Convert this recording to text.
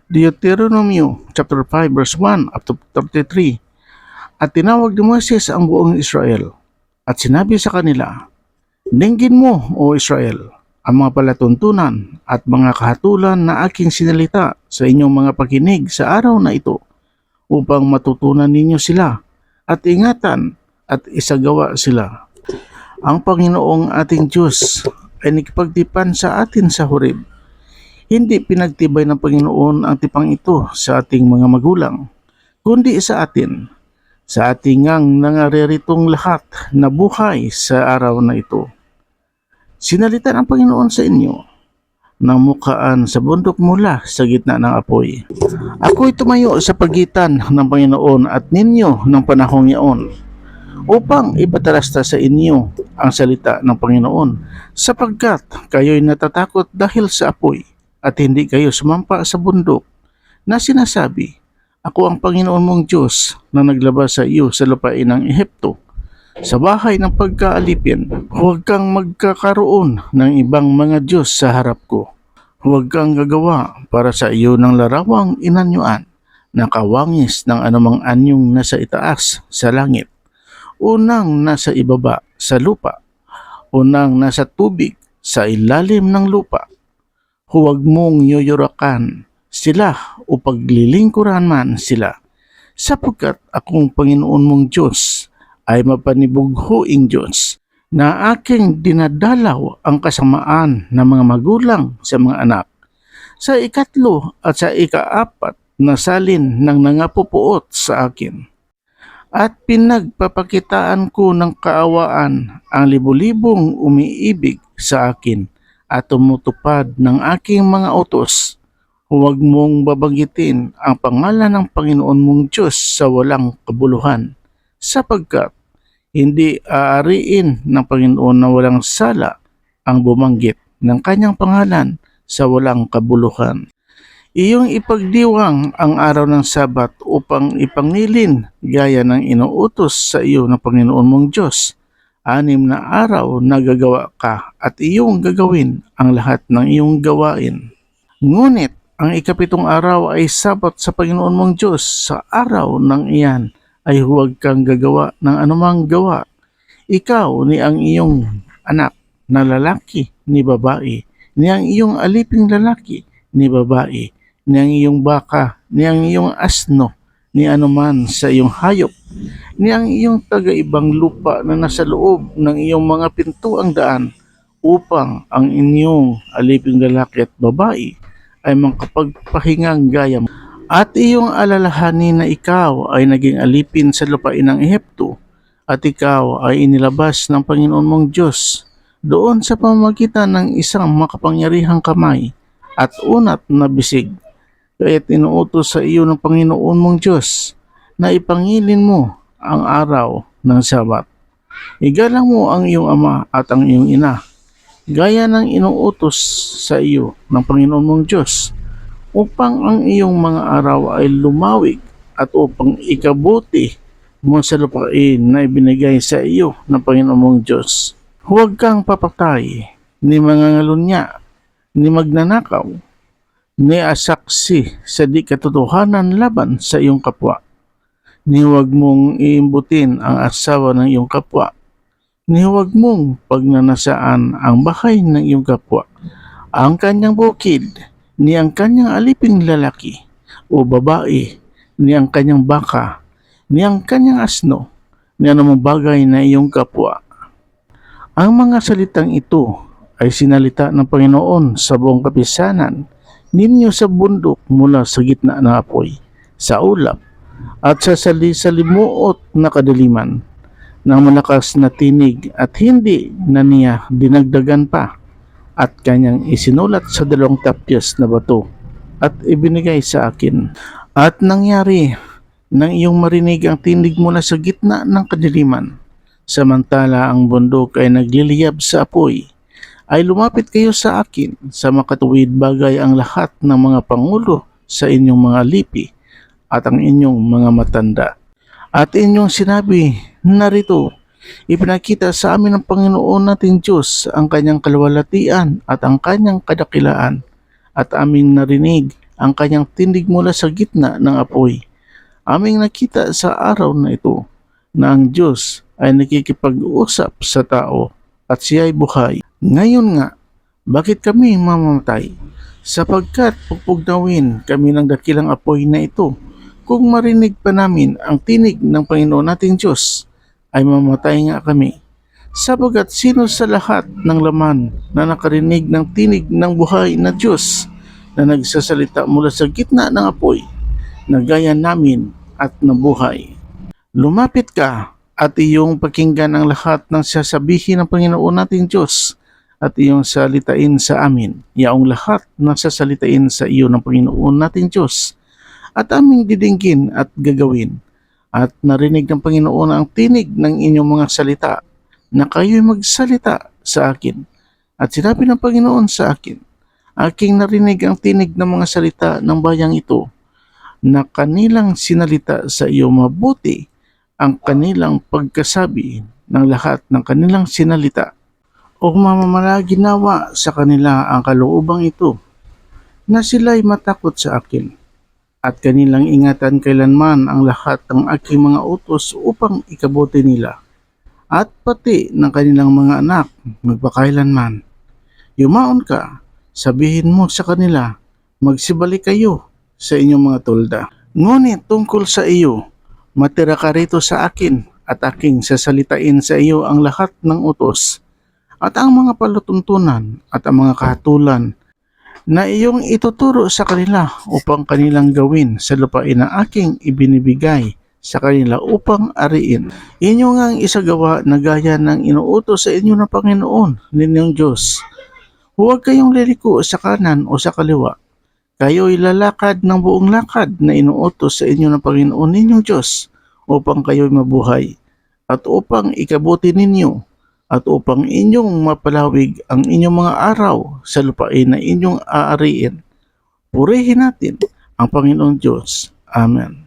Deuteronomy chapter 5 verse 1 up to 33. At tinawag ni Moses ang buong Israel at sinabi sa kanila, "Dinggin mo, O Israel, ang mga palatuntunan at mga kahatulan na aking sinalita sa inyong mga pakinig sa araw na ito upang matutunan ninyo sila at ingatan at isagawa sila. Ang Panginoong ating Diyos ay nakipagtipan sa atin sa Horeb. Hindi pinagtibay ng Panginoon ang tipang ito sa ating mga magulang, kundi sa atin, sa ating ngang nangareritong lahat na buhay sa araw na ito. Sinalita ng Panginoon sa inyo ng mukaan sa bundok mula sa gitna ng apoy. Ako'y tumayo sa pagitan ng Panginoon at ninyo ng panahong yaon upang ipatalasta sa inyo ang salita ng Panginoon sapagkat kayo'y natatakot dahil sa apoy at hindi kayo sumampa sa bundok na sinasabi, "Ako ang Panginoon mong Diyos na naglabas sa iyo sa lupain ng Ehipto, sa bahay ng pagkaalipin. Huwag kang magkakaroon ng ibang mga Diyos sa harap ko. Huwag kang gagawa para sa iyo ng larawang inanyuan na kawangis ng anumang anyong nasa itaas sa langit, unang nasa ibaba sa lupa, unang nasa tubig sa ilalim ng lupa. Huwag mong yuyurakan sila o paglilingkuran man sila, sapagkat akong Panginoon mong Diyos ay mapanibughuing Diyos na aking dinadalaw ang kasamaan ng mga magulang sa mga anak, sa ikatlo at sa ikaapat na salin ng nangapupuot sa akin. At pinagpapakitaan ko ng kaawaan ang libu-libong umiibig sa akin at tumutupad ng aking mga utos. Huwag mong babanggitin ang pangalan ng Panginoon mong Diyos sa walang kabuluhan, sapagkat hindi aariin ng Panginoon na walang sala ang bumanggit ng kanyang pangalan sa walang kabuluhan. Iyong ipagdiwang ang araw ng Sabat upang ipangilin gaya ng inuutos sa iyo ng Panginoon mong Diyos. 6 na araw na gagawa ka at iyong gagawin ang lahat ng iyong gawain. Ngunit ang ikapitong araw ay Sabat sa Panginoon mong Diyos. Sa araw ng iyan ay huwag kang gagawa ng anumang gawa. Ikaw ni ang iyong anak na lalaki ni babae, ni ang iyong aliping lalaki ni babae, ni ang iyong baka, ni ang iyong asno, ni anuman sa iyong hayop, ni ang iyong taga-ibang lupa na nasa loob ng iyong mga pintuang daan, upang ang inyong aliping lalaki at babae ay makapagpahingang gaya mo. At iyong alalahanin na ikaw ay naging alipin sa lupain ng Ehipto, at ikaw ay inilabas ng Panginoon mong Diyos doon sa pamamagitan ng isang makapangyarihang kamay at unat na bisig. Kaya't inuutos sa iyo ng Panginoon mong Diyos na ipangilin mo ang araw ng Sabat. Igalang mo ang iyong ama at ang iyong ina, gaya ng inuutos sa iyo ng Panginoon mong Diyos, upang ang iyong mga araw ay lumawig at upang ikabuti mo sa lupain na ibinigay sa iyo ng Panginoon mong Diyos. Huwag kang papatay, ni mangangalunya, ni magnanakaw, ni asaksi sa di katotohanan laban sa iyong kapwa. Ni huwag mong iimbutin ang asawa ng iyong kapwa. Ni huwag mong pagnanasaan ang bahay ng iyong kapwa, ang kanyang bukid, ni ang kanyang aliping lalaki o babae, ni ang kanyang baka, ni ang kanyang asno, ni anumang bagay na iyong kapwa. Ang mga salitang ito ay sinalita ng Panginoon sa buong kapisanan ninyo sa bundok mula sa gitna ng apoy, sa ulap, at sa salimuot na kadiliman ng malakas na tinig, at hindi na niya dinagdagan pa, at kanyang isinulat sa 2 tapyas na bato at ibinigay sa akin. At nangyari nang iyong marinig ang tinig mula sa gitna ng kadiliman, samantala ang bundok ay nagliliyab sa apoy, ay lumapit kayo sa akin sa makatuwid bagay ang lahat ng mga pangulo sa inyong mga lipi at ang inyong mga matanda. At inyong sinabi, narito, ipinakita sa amin ng Panginoon nating Diyos ang kanyang kaluwalhatian at ang kanyang kadakilaan, at aming narinig ang kanyang tindig mula sa gitna ng apoy. Aming nakita sa araw na ito na ang Diyos ay nakikipag-usap sa tao at siya ay buhay. Ngayon nga, bakit kami mamamatay? Sapagkat pupugnawin kami ng dakilang apoy na ito. Kung marinig pa namin ang tinig ng Panginoon nating Diyos, ay mamatay nga kami. Sapagkat sino sa lahat ng laman na nakarinig ng tinig ng buhay na Diyos na nagsasalita mula sa gitna ng apoy na gaya namin at nabuhay. Lumapit ka at iyong pakinggan ang lahat ng sasabihin ng Panginoon nating Diyos at iyong salitain sa amin, yaong lahat ng sasalitain sa iyo ng Panginoon nating Diyos at aming didinggin at gagawin. At narinig ng Panginoon ang tinig ng inyong mga salita na kayo'y magsalita sa akin. At sinabi ng Panginoon sa akin, aking narinig ang tinig ng mga salita ng bayang ito na kanilang sinalita sa iyo mabuti ang kanilang pagkasabi ng lahat ng kanilang sinalita. O mamamalagi nawa sa kanila ang kaloobang ito na sila'y matakot sa akin at kanilang ingatan kailanman ang lahat ng aking mga utos upang ikabuti nila at pati ng kanilang mga anak magpakailanman. Yumaon ka, sabihin mo sa kanila, magsibalik kayo sa inyong mga tolda. Ngunit tungkol sa iyo, matira ka rito sa akin at aking sasalitain sa iyo ang lahat ng utos at ang mga palutuntunan at ang mga kahatulan na iyong ituturo sa kanila upang kanilang gawin sa lupain na aking ibinibigay sa kanila upang ariin. Inyo ngang isagawa na gaya ng inuutos sa inyo ng Panginoon ninyong Diyos. Huwag kayong liliko sa kanan o sa kaliwa. Kayo'y lalakad ng buong lakad na inuutos sa inyo ng Panginoon ninyong Diyos upang kayo'y mabuhay at upang ikabuti ninyo at upang inyong mapalawig ang inyong mga araw sa lupain na inyong aariin. Purihin natin ang Panginoon Diyos. Amen.